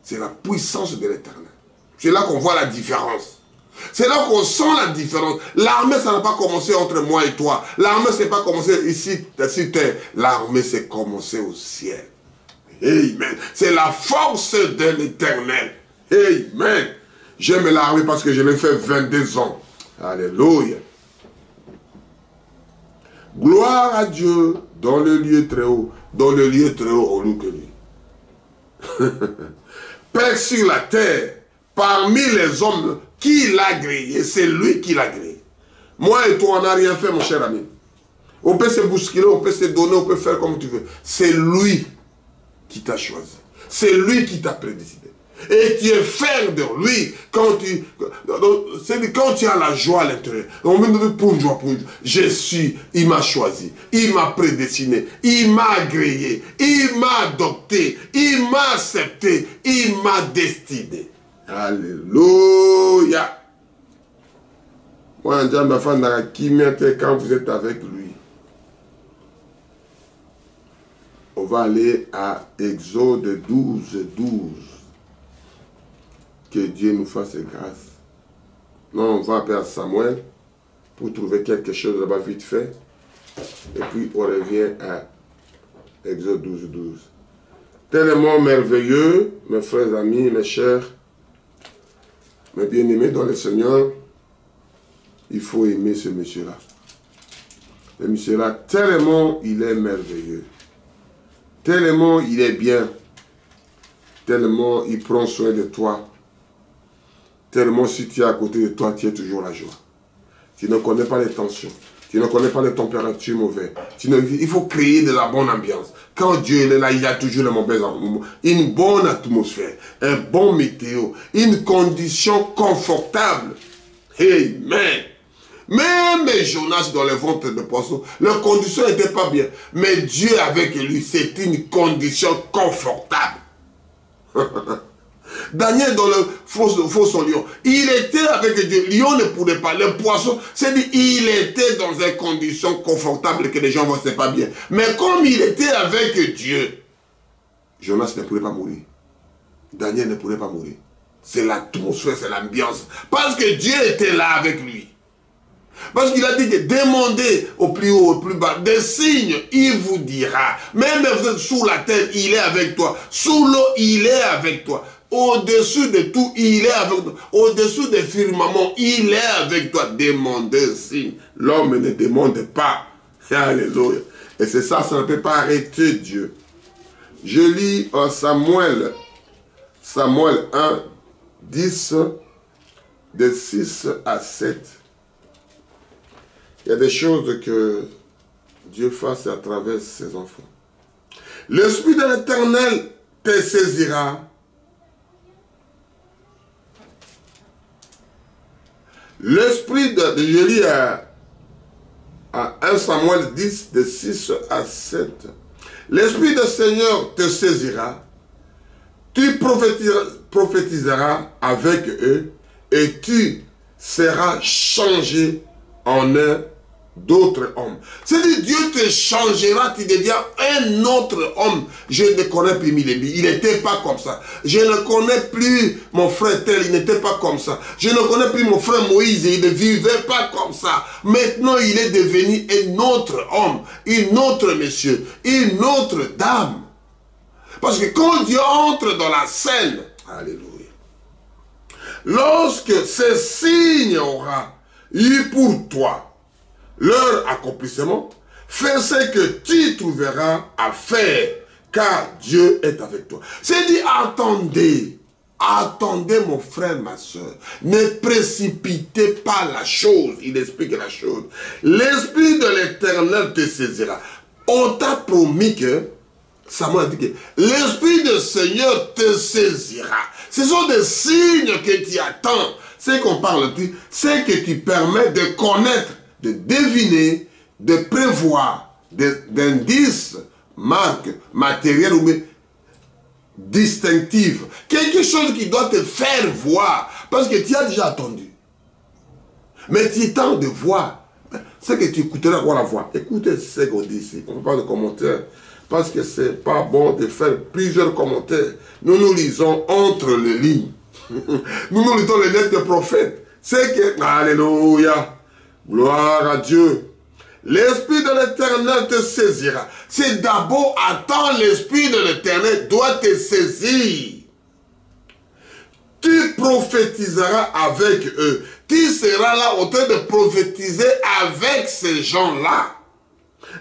C'est la puissance de l'Éternel. C'est là qu'on voit la différence. C'est là qu'on sent la différence. L'armée, ça n'a pas commencé entre moi et toi. L'armée, c'est pas commencé ici, sur terre. L'armée, c'est commencé au ciel. Amen. C'est la force de l'Éternel. Amen. J'aime l'armée parce que je l'ai fait 22 ans. Alléluia. Gloire à Dieu dans le lieu très haut. Dans le lieu très haut, on loue que lui. Père sur la terre, parmi les hommes, qui l'a agréé? C'est lui qui l'a agréé. Moi et toi, on n'a rien fait, mon cher ami. On peut se bousculer, on peut se donner, on peut faire comme tu veux. C'est lui qui t'a choisi. C'est lui qui t'a prédestiné. Et tu es fier de lui quand tu as la joie à l'intérieur. Pour une joie. Il m'a choisi, il m'a prédestiné, il m'a agréé, il m'a adopté, il m'a accepté, il m'a destiné. Alléluia. Moi, ma femme n'a qui mettait quand vous êtes avec lui. On va aller à Exode 12, 12. Que Dieu nous fasse grâce. Non, on va appeler à Samuel pour trouver quelque chose là-bas vite fait. Et puis on revient à Exode 12, 12. Tellement merveilleux, mes frères amis, mes chers, mes bien-aimés dans le Seigneur, il faut aimer ce monsieur-là. Le monsieur-là, tellement il est merveilleux. Tellement il est bien. Tellement il prend soin de toi. Tellement si tu es à côté de toi, tu as toujours la joie. Tu ne connais pas les tensions. Tu ne connais pas les températures mauvaises. Il faut créer de la bonne ambiance. Quand Dieu est là, il y a toujours une bonne atmosphère, un bon météo, une condition confortable. Amen. Même Jonas dans le ventre de poisson, leur condition n'était pas bien. Mais Dieu avec lui, c'est une condition confortable. Daniel dans le fosse au lion, il était avec Dieu. Lion ne pourrait pas. Le poisson, c'est-à-dire il était dans une condition confortable que les gens voient, c'est pas bien. Mais comme il était avec Dieu, Jonas ne pourrait pas mourir. Daniel ne pourrait pas mourir. C'est l'atmosphère, c'est l'ambiance. Parce que Dieu était là avec lui. Parce qu'il a dit que demandez au plus haut, au plus bas, des signes, il vous dira. Même vous êtes sous la terre, il est avec toi. Sous l'eau, il est avec toi. Au-dessus de tout, il est avec toi. Au-dessus des firmaments, il est avec toi. Demandez un signe. L'homme ne demande pas. Alléluia. Et c'est ça, ça ne peut pas arrêter Dieu. Je lis en Samuel 1, 10, de 6 à 7. Il y a des choses que Dieu fasse à travers ses enfants. L'Esprit de l'Éternel te saisira. L'Esprit de... Je lis à 1 Samuel 10, de 6 à 7. L'Esprit du Seigneur te saisira. Tu prophétiseras avec eux et tu seras changé en un d'autres hommes. C'est-à-dire Dieu te changera, tu deviens un autre homme. Je ne connais plus Milébi, il n'était pas comme ça. Je ne connais plus mon frère tel, il n'était pas comme ça. Je ne connais plus mon frère Moïse, il ne vivait pas comme ça. Maintenant il est devenu un autre homme, une autre monsieur, une autre dame. Parce que quand Dieu entre dans la scène, alléluia, lorsque ce signe aura eu pour toi leur accomplissement, fais ce que tu trouveras à faire, car Dieu est avec toi. C'est dit, attendez, attendez mon frère, ma soeur, ne précipitez pas la chose, il explique la chose. L'Esprit de l'Éternel te saisira. On t'a promis que, Samuel a dit que l'Esprit du Seigneur te saisira. Ce sont des signes que tu attends. C'est qu'on parle, c'est que tu permets de connaître, de deviner, de prévoir, d'indices, marques, matérielles ou distinctives. Quelque chose qui doit te faire voir. Parce que tu as déjà attendu. Mais tu attends de voir. C'est que tu écouteras quoi la voix. Écoutez ce qu'on dit ici. On ne fait pas de commentaires. Parce que ce n'est pas bon de faire plusieurs commentaires. Nous lisons entre les lignes. Nous lisons les lettres de prophètes. C'est que, alléluia, gloire à Dieu. L'Esprit de l'Éternel te saisira. C'est d'abord, attends, l'Esprit de l'Éternel doit te saisir. Tu prophétiseras avec eux. Tu seras là en train de prophétiser avec ces gens-là.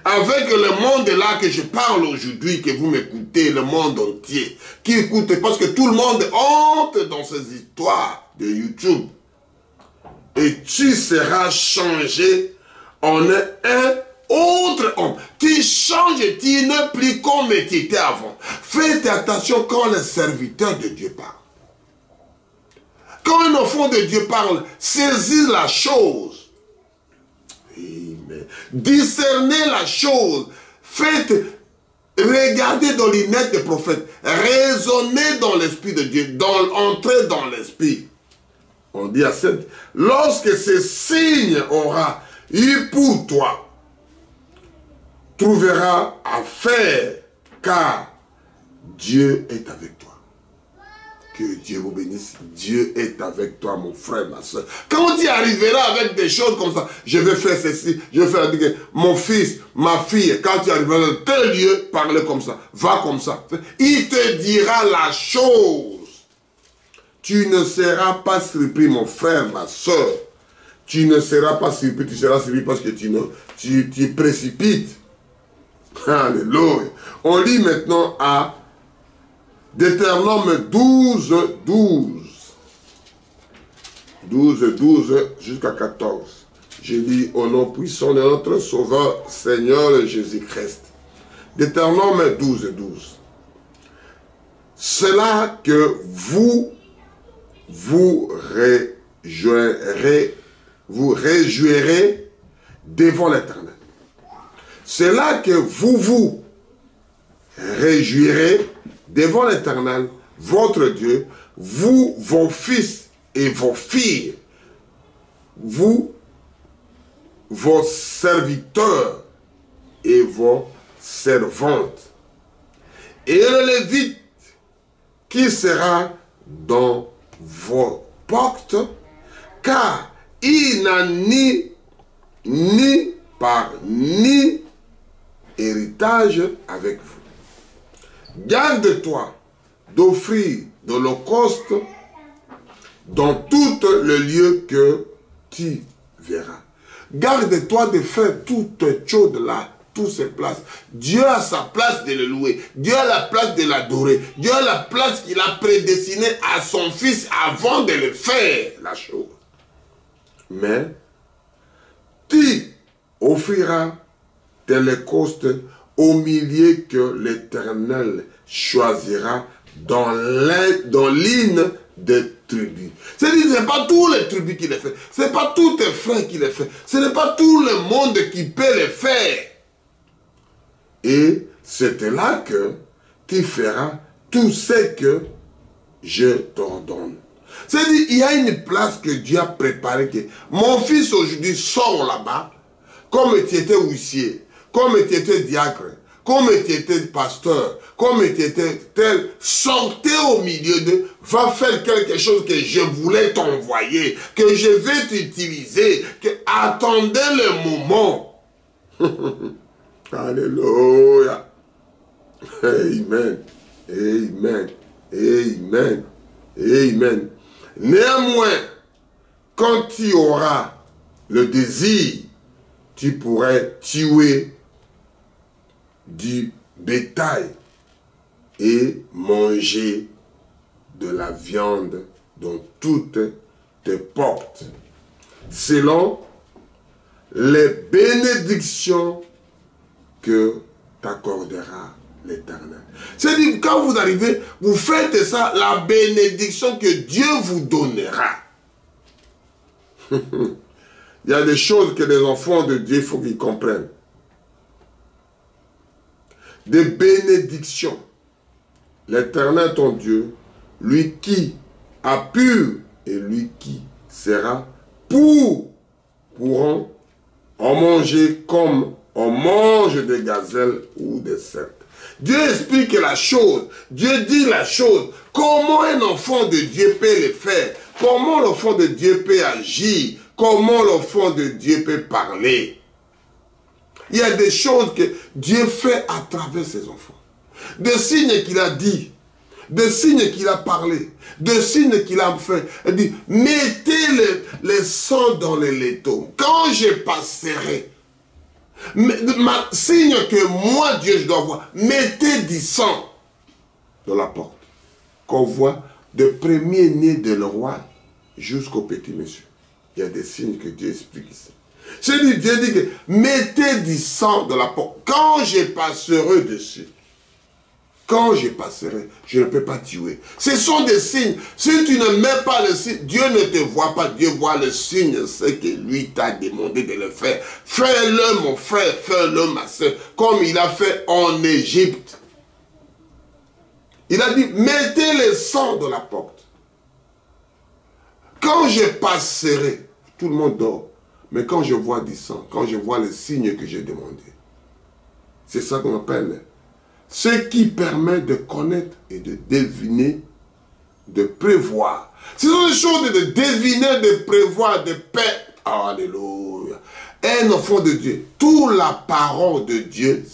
Avec le monde là que je parle aujourd'hui, que vous m'écoutez, le monde entier, qui écoute, parce que tout le monde entre dans ces histoires de YouTube. Et tu seras changé en un autre homme. Tu changes, tu n'es plus comme tu étais avant. Faites attention quand les serviteurs de Dieu parlent. Quand un enfant de Dieu parle, saisis la chose. Discernez la chose. Faites, regardez dans les lunettes des prophètes. Raisonnez dans l'esprit de Dieu. Entrez dans l'esprit. On dit à cette, lorsque ce signe aura eu pour toi, trouveras à faire, car Dieu est avec toi. Que Dieu vous bénisse. Dieu est avec toi, mon frère, ma soeur. Quand tu arriveras avec des choses comme ça, je vais faire ceci, je vais faire mon fils, ma fille, quand tu arriveras dans tel lieu, parle comme ça, va comme ça. Il te dira la chose. Tu ne seras pas surpris, mon frère, ma soeur. Tu ne seras pas surpris, tu seras surpris parce que tu précipites. Alléluia. On lit maintenant à Deutéronome 12, 12 jusqu'à 14. Je lis au nom puissant de notre Sauveur, Seigneur Jésus-Christ. Deutéronome 12, 12. C'est là que vous réjoindrez vous réjouirez devant l'Éternel. C'est là que vous vous réjouirez devant l'Éternel, votre Dieu, vous, vos fils et vos filles, vous, vos serviteurs et vos servantes, et le Lévite qui sera dans vos portes, car il n'a ni part ni héritage avec vous. Garde-toi d'offrir de l'holocauste dans tout le lieu que tu verras. Garde-toi de faire toutes choses là, toutes ces places. Dieu a sa place de le louer. Dieu a la place de l'adorer. Dieu a la place qu'il a prédestinée à son fils avant de le faire, la chose. Mais tu offriras tes holocaustes au milieu que l'Éternel choisira dans l'une des tribus. C'est-à-dire, ce n'est pas tous les tribus qui les font. Ce n'est pas tous tes frères qui les font. Ce n'est pas tout le monde qui peut les faire. Et c'est là que tu feras tout ce que je t'ordonne. C'est-à-dire, il y a une place que Dieu a préparée. Que mon fils aujourd'hui sort là-bas, comme tu étais huissier, comme tu étais diacre, comme tu étais pasteur, comme tu étais tel, sortez au milieu d'eux, va faire quelque chose que je voulais t'envoyer, que je vais t'utiliser, que attendez le moment. Alléluia. Amen. Amen. Amen. Amen. Néanmoins, quand tu auras le désir, tu pourrais tuer du bétail et manger de la viande dans toutes tes portes, selon les bénédictions que t'accordera l'Éternel. C'est-à-dire, quand vous arrivez, vous faites ça, la bénédiction que Dieu vous donnera. Il y a des choses que les enfants de Dieu, il faut qu'ils comprennent. Des bénédictions. L'Éternel, ton Dieu, lui qui a pu et lui qui sera pourront en manger comme on mange des gazelles ou des serpents. Dieu explique la chose. Dieu dit la chose. Comment un enfant de Dieu peut le faire? Comment l'enfant de Dieu peut agir? Comment l'enfant de Dieu peut parler? Il y a des choses que Dieu fait à travers ses enfants. Des signes qu'il a dit, des signes qu'il a parlé, des signes qu'il a fait. Il dit, mettez les sangs dans les laiteaux. Quand je passerai, signe que moi, Dieu, je dois voir, mettez du sang dans la porte. Qu'on voit de premier-né de le roi jusqu'au petit monsieur. Il y a des signes que Dieu explique ici. Dieu dit que mettez du sang dans la porte. Quand je passerai dessus, quand je passerai, je ne peux pas tuer. Ce sont des signes. Si tu ne mets pas le signe, Dieu ne te voit pas. Dieu voit le signe, c'est que lui t'a demandé de le faire. Fais-le, mon frère, fais-le, ma soeur, comme il a fait en Égypte. Il a dit, mettez le sang dans la porte. Quand je passerai, tout le monde dort. Mais quand je vois du sang, quand je vois les signes que j'ai demandé, c'est ça qu'on appelle ce qui permet de connaître et de deviner, de prévoir. Ce sont des choses de deviner, de prévoir, de paix. Alléluia. Un enfant de Dieu, toute la parole de Dieu,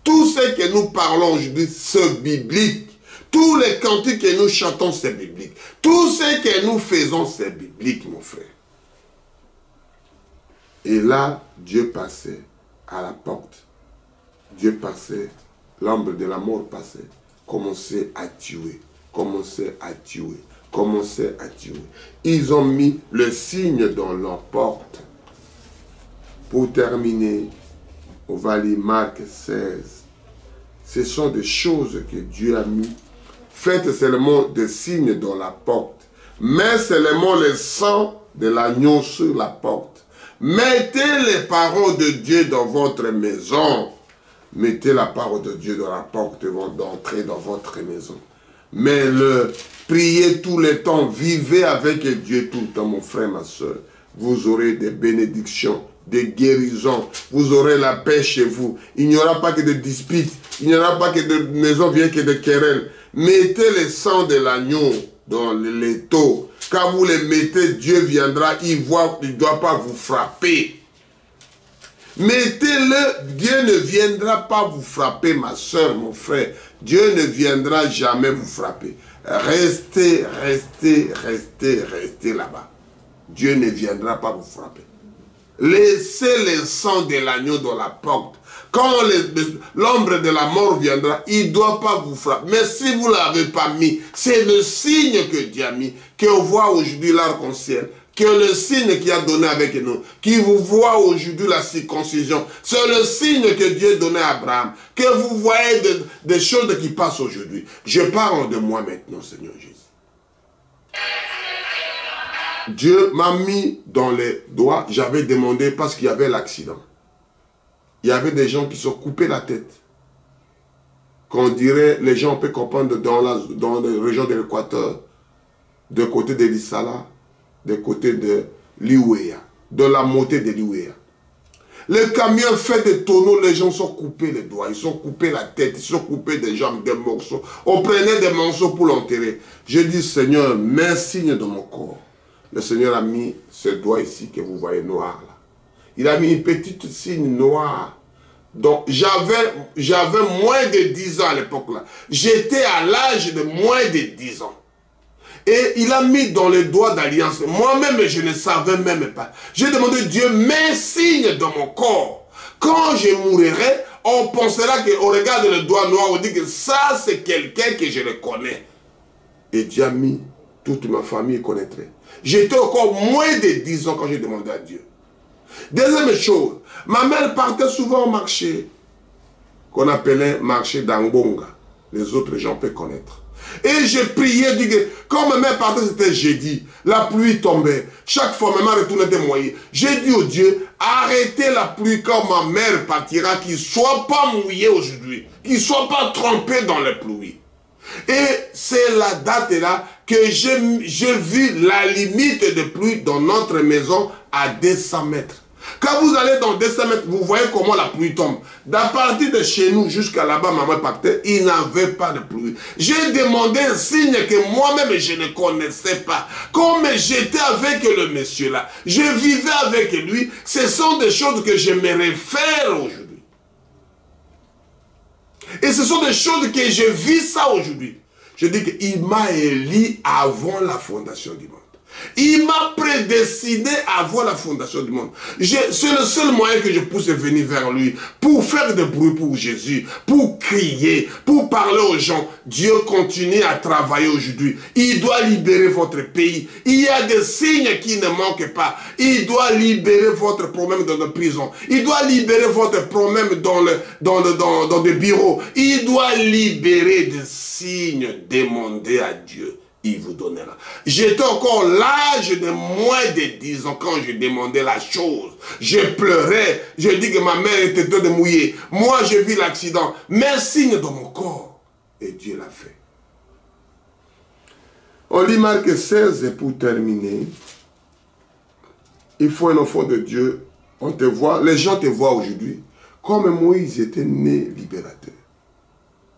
tout ce que nous parlons aujourd'hui, c'est biblique. Tous les cantiques que nous chantons, c'est biblique. Tout ce que nous faisons, c'est biblique, mon frère. Et là, Dieu passait à la porte. Dieu passait, l'ombre de la mort passait, commençait à tuer, commençait à tuer, commençait à tuer. Ils ont mis le signe dans leur porte. Pour terminer, on va lire Marc 16. Ce sont des choses que Dieu a mis. Faites seulement des signes dans la porte. Mais seulement le sang de l'agneau sur la porte. Mettez les paroles de Dieu dans votre maison. Mettez la parole de Dieu dans la porte d'entrée dans votre maison. Mais priez tout le temps, vivez avec Dieu tout le temps, mon frère, ma soeur. Vous aurez des bénédictions, des guérisons, vous aurez la paix chez vous. Il n'y aura pas que de disputes, il n'y aura pas que de maisons bien que de querelles. Mettez le sang de l'agneau dans l'étau. Quand vous les mettez, Dieu viendra, il ne doit pas vous frapper. Mettez-le, Dieu ne viendra pas vous frapper, ma soeur, mon frère. Dieu ne viendra jamais vous frapper. Restez, restez, restez, restez là-bas. Dieu ne viendra pas vous frapper. Laissez le sang de l'agneau dans la porte. Quand l'ombre de la mort viendra, il ne doit pas vous frapper. Mais si vous ne l'avez pas mis, c'est le signe que Dieu a mis, qu'on voit aujourd'hui l'arc-en-ciel, que le signe qu'il a donné avec nous, qui vous voit aujourd'hui la circoncision, c'est le signe que Dieu a donné à Abraham, que vous voyez des choses qui passent aujourd'hui. Je parle de moi maintenant, Seigneur Jésus. Dieu m'a mis dans les doigts, j'avais demandé parce qu'il y avait l'accident. Il y avait des gens qui se sont coupés la tête. Qu'on dirait, les gens peuvent comprendre dans la région de l'Équateur, de côté de l'Issala, de côté de l'Iouéa, de la montée de l'Iouéa. Le camion fait des tonneaux, les gens sont coupés les doigts, ils sont coupés la tête, ils sont coupés des jambes, des morceaux. On prenait des morceaux pour l'enterrer. Je dis, Seigneur, mets un signe dans mon corps. Le Seigneur a mis ce doigt ici que vous voyez noir là. Il a mis une petite signe noire. Donc j'avais moins de 10 ans à l'époque là. J'étais à l'âge de moins de 10 ans. Et il a mis dans les doigts d'alliance. Moi-même, je ne savais même pas. J'ai demandé, Dieu, mets un signe dans mon corps. Quand je mourrai, on pensera qu'on regarde le doigt noir, on dit que ça, c'est quelqu'un que je le connais. Et Dieu a mis, toute ma famille connaîtrait. J'étais encore moins de 10 ans quand j'ai demandé à Dieu. Deuxième chose, ma mère partait souvent au marché, qu'on appelait marché d'Angbonga. Les autres gens peuvent connaître. Et je priais, quand ma mère partait, c'était jeudi, la pluie tombait. Chaque fois, ma mère retournait des moyens. J'ai dit au Dieu, arrêtez la pluie quand ma mère partira, qu'il ne soit pas mouillé aujourd'hui, qu'il ne soit pas trempé dans la pluie. Et c'est la date là que j'ai vu la limite de pluie dans notre maison à 200 mètres. Quand vous allez dans 200 mètres, vous voyez comment la pluie tombe. D'à partir de chez nous jusqu'à là-bas, maman partait, il n'avait pas de pluie. J'ai demandé un signe que moi-même je ne connaissais pas. Comme j'étais avec le monsieur là, je vivais avec lui, ce sont des choses que j'aimerais faire aujourd'hui. Et ce sont des choses que je vis ça aujourd'hui. Je dis qu'il m'a élu avant la fondation du monde. Il m'a prédestiné avant la fondation du monde. C'est le seul moyen que je puisse venir vers lui pour faire des bruits pour Jésus, pour crier, pour parler aux gens. Dieu continue à travailler aujourd'hui. Il doit libérer votre pays. Il y a des signes qui ne manquent pas. Il doit libérer votre problème dans la prison. Il doit libérer votre problème dans des bureaux. Il doit libérer des signes. Demandez à Dieu. Il vous donnera. J'étais encore l'âge de moins de 10 ans quand je demandais la chose. Je pleurais. Je dis que ma mère était de mouiller. Moi, j'ai vu l'accident. Mais un signe dans mon corps. Et Dieu l'a fait. On lit Marc 16 et pour terminer. Il faut un enfant de Dieu. On te voit. Les gens te voient aujourd'hui. Comme Moïse était né libérateur.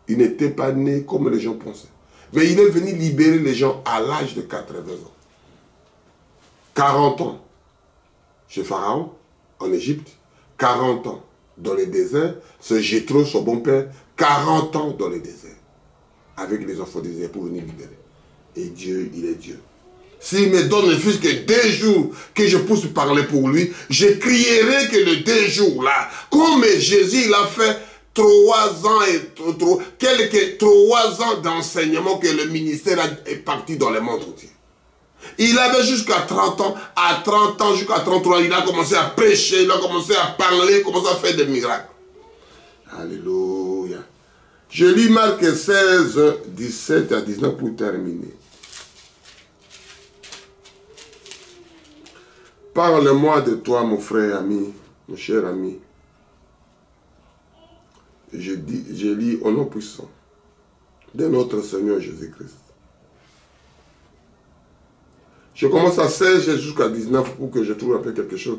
Il n'était pas né comme les gens pensaient. Mais il est venu libérer les gens à l'âge de 80 ans. 40 ans chez Pharaon, en Égypte. 40 ans dans le désert. C'est Jéthro, son bon père. 40 ans dans le désert. Avec les enfants d'Israël pour venir libérer. Et Dieu, il est Dieu. S'il me donne ne fût-ce que 2 jours que je puisse parler pour lui, je crierai que les 2 jours là, comme Jésus il a fait 3 ans et 3 ans d'enseignement que le ministère est parti dans le monde entier. Il avait jusqu'à 30 ans, à 30 ans, jusqu'à 33 ans, il a commencé à prêcher, il a commencé à parler, il a commencé à faire des miracles. Alléluia. Je lis Marc 16, 17 à 19 pour terminer. Parle-moi de toi, mon frère ami, mon cher ami. Je lis au nom puissant de notre Seigneur Jésus-Christ. Je commence à 16 jusqu'à 19 pour que je trouve un peu quelque chose.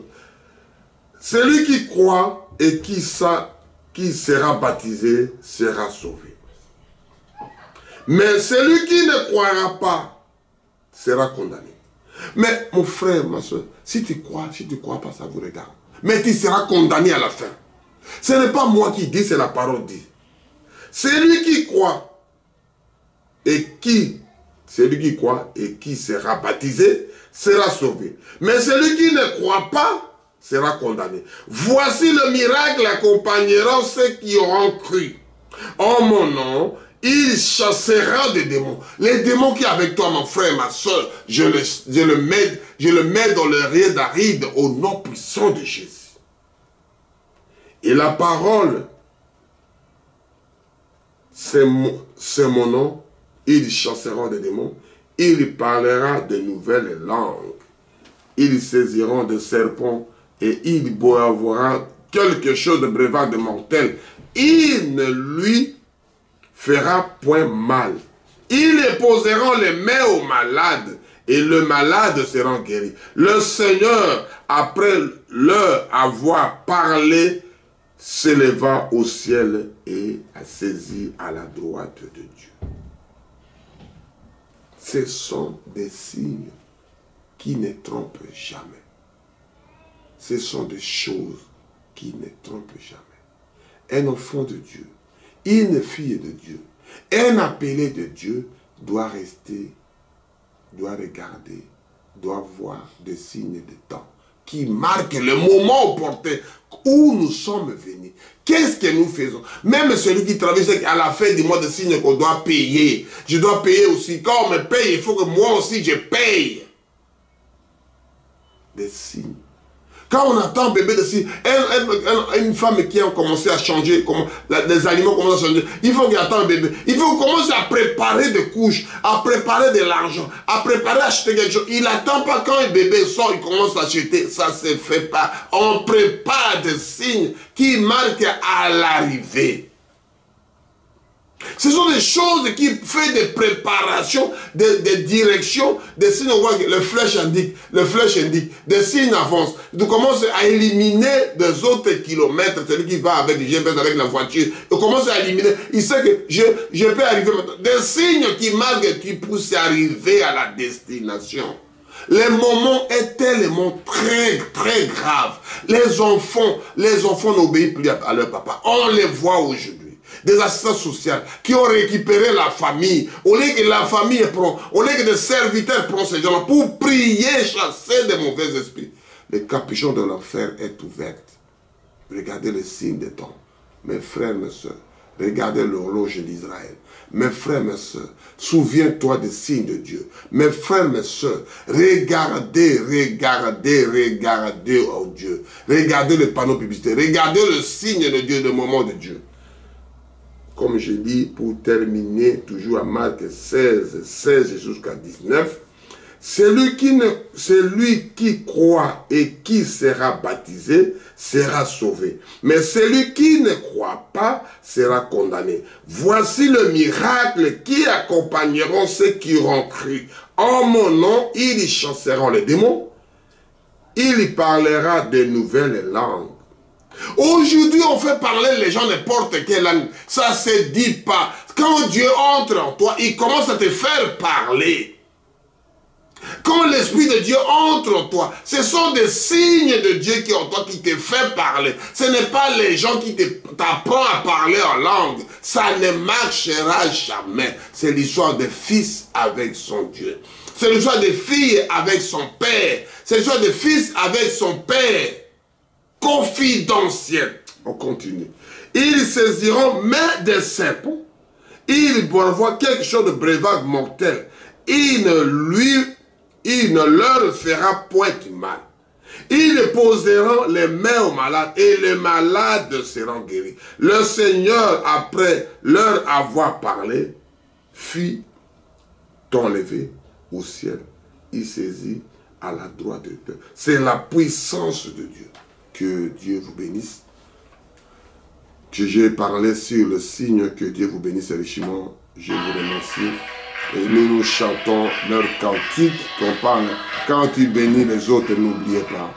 Celui qui croit et qui sera baptisé sera sauvé. Mais celui qui ne croira pas sera condamné. Mais mon frère, ma soeur, si tu crois pas, ça vous regarde. Mais tu seras condamné à la fin. Ce n'est pas moi qui dis, c'est la parole dit. Celui qui croit et qui sera baptisé sera sauvé. Mais celui qui ne croit pas sera condamné. Voici le miracle accompagnera ceux qui auront cru. En mon nom, il chassera des démons. Les démons qui sont avec toi, mon frère, ma soeur, je le mets dans le rien d'Aride au nom puissant de Jésus. Et la parole, c'est mon nom. Ils chasseront des démons. Il parlera de nouvelles langues. Ils saisiront des serpents et il boira quelque chose de breuvage de mortel. Il ne lui fera point mal. Ils poseront les mains aux malades et le malade sera guéri. Le Seigneur, après leur avoir parlé, s'éleva au ciel et a saisi à la droite de Dieu. Ce sont des signes qui ne trompent jamais. Ce sont des choses qui ne trompent jamais. Un enfant de Dieu, une fille de Dieu, un appelé de Dieu doit rester, doit regarder, doit voir des signes de temps qui marquent le moment opportun où nous sommes venus. Qu'est-ce que nous faisons? Même celui qui travaille, c'est qu'à la fin du mois de signes qu'on doit payer. Je dois payer aussi. Quand on me paye, il faut que moi aussi je paye. Des signes. Quand on attend un bébé de signes, une femme qui a commencé à changer, les aliments commencent à changer, il faut qu'il attende un bébé. Il faut commencer à préparer des couches, à préparer de l'argent, à préparer à acheter quelque chose. Il n'attend pas quand un bébé sort, il commence à acheter. Ça ne se fait pas. On prépare des signes qui marquent à l'arrivée. Ce sont des choses qui font des préparations, des directions, des signes. On voit que le flèche indique, des signes avancent. Tu commences à éliminer des autres kilomètres, celui qui va avec le GPS, avec la voiture, il commence à éliminer. Il sait que je peux arriver maintenant. Des signes qui marquent, qui poussent à arriver à la destination. Le moment est tellement très, très grave. Les enfants n'obéissent plus à leur papa. On les voit aujourd'hui. Des assistants sociaux qui ont récupéré la famille. Au lieu que la famille prend, au lieu que des serviteurs prennent ces gens-là pour prier, chasser des mauvais esprits. Le capuchon de l'enfer est ouvert. Regardez le signe des temps. Mes frères, mes soeurs, regardez l'horloge d'Israël. Mes frères, mes soeurs, souviens-toi des signes de Dieu. Mes frères, mes soeurs, regardez, oh Dieu. Regardez le panneau publicitaire. Regardez le signe de Dieu, le moment de Dieu. Comme je dis, pour terminer, toujours à Marc 16 jusqu'à 19, celui qui croit et qui sera baptisé sera sauvé. Mais celui qui ne croit pas sera condamné. Voici le miracle qui accompagneront ceux qui auront cru. En mon nom, ils chasseront les démons. Il parlera de nouvelles langues. Aujourd'hui, on fait parler les gens n'importe quelle langue. Ça ne se dit pas. Quand Dieu entre en toi, il commence à te faire parler. Quand l'Esprit de Dieu entre en toi, ce sont des signes de Dieu qui sont en toi, qui te fait parler. Ce n'est pas les gens qui t'apprennent à parler en langue. Ça ne marchera jamais. C'est l'histoire des fils avec son Dieu. C'est l'histoire des filles avec son père. C'est l'histoire des fils avec son père. Confidentiel. On continue. Ils saisiront mais des serpents. Ils boiront quelque chose de breuvage mortel. Il ne leur fera point de mal. Ils poseront les mains aux malades et les malades seront guéris. Le Seigneur, après leur avoir parlé, fit enlever au ciel. Il saisit à la droite de Dieu. C'est la puissance de Dieu. Que Dieu vous bénisse. Que j'ai parlé sur le signe, que Dieu vous bénisse richement. Je vous remercie. Et nous chantons leur cantique qu'on parle. Quand tu bénis les autres, n'oubliez pas.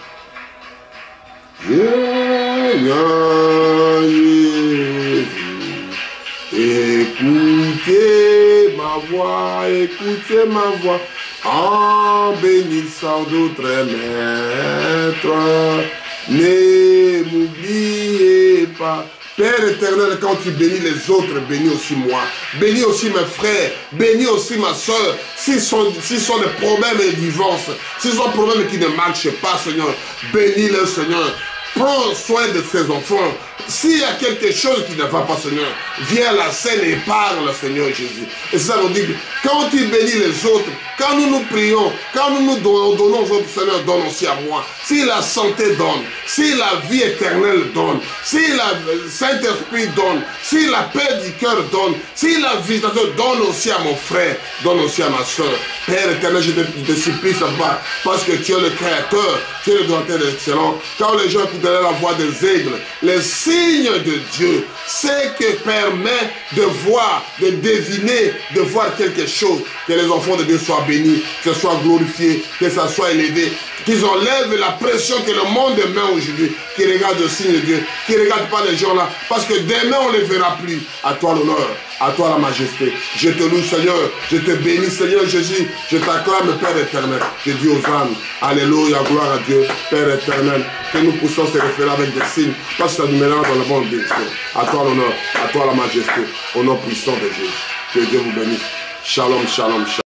Écoutez ma voix, en bénissant d'autres maîtres. Ne m'oubliez pas. Père éternel, quand tu bénis les autres, bénis aussi moi. Bénis aussi mes frères. Bénis aussi ma soeur. S'ils sont des problèmes et des divorces, s'ils sont des problèmes qui ne marchent pas, Seigneur, bénis-les, Seigneur. Prends soin de ces enfants. S'il y a quelque chose qui ne va pas, Seigneur, viens à la scène et parle, Seigneur Jésus. Et ça nous dit, quand tu bénis les autres, quand nous nous prions, quand nous nous donnons aux autres, Seigneur, donne aussi à moi. Si la santé donne, si la vie éternelle donne, si le Saint-Esprit donne, si la paix du cœur donne, si la visitation donne aussi à mon frère, donne aussi à ma soeur. Père éternel, je te supplie, ça va, parce que tu es le Créateur, tu es le Créateur excellent. Quand les gens écouteraient la voix des aigles, les signes de Dieu, c'est que permet de voir, de deviner, de voir quelque chose. Que les enfants de Dieu soient bénis, que ce soit glorifié, que ça soit élevé, qu'ils enlèvent la pression que le monde met aujourd'hui, qui regarde le signe de Dieu, qui ne regarde pas les gens là, parce que demain on ne les verra plus. À toi l'honneur, à toi la majesté. Je te loue, Seigneur, je te bénis, Seigneur Jésus, je t'acclame, Père éternel. Je dis aux âmes, alléluia, gloire à Dieu, Père éternel, que nous puissions se référer avec des signes, parce que ça nous mélange dans le bon Dieu. À toi l'honneur, à toi la majesté, au nom puissant de Jésus. Que Dieu vous bénisse. Shalom, shalom, shalom.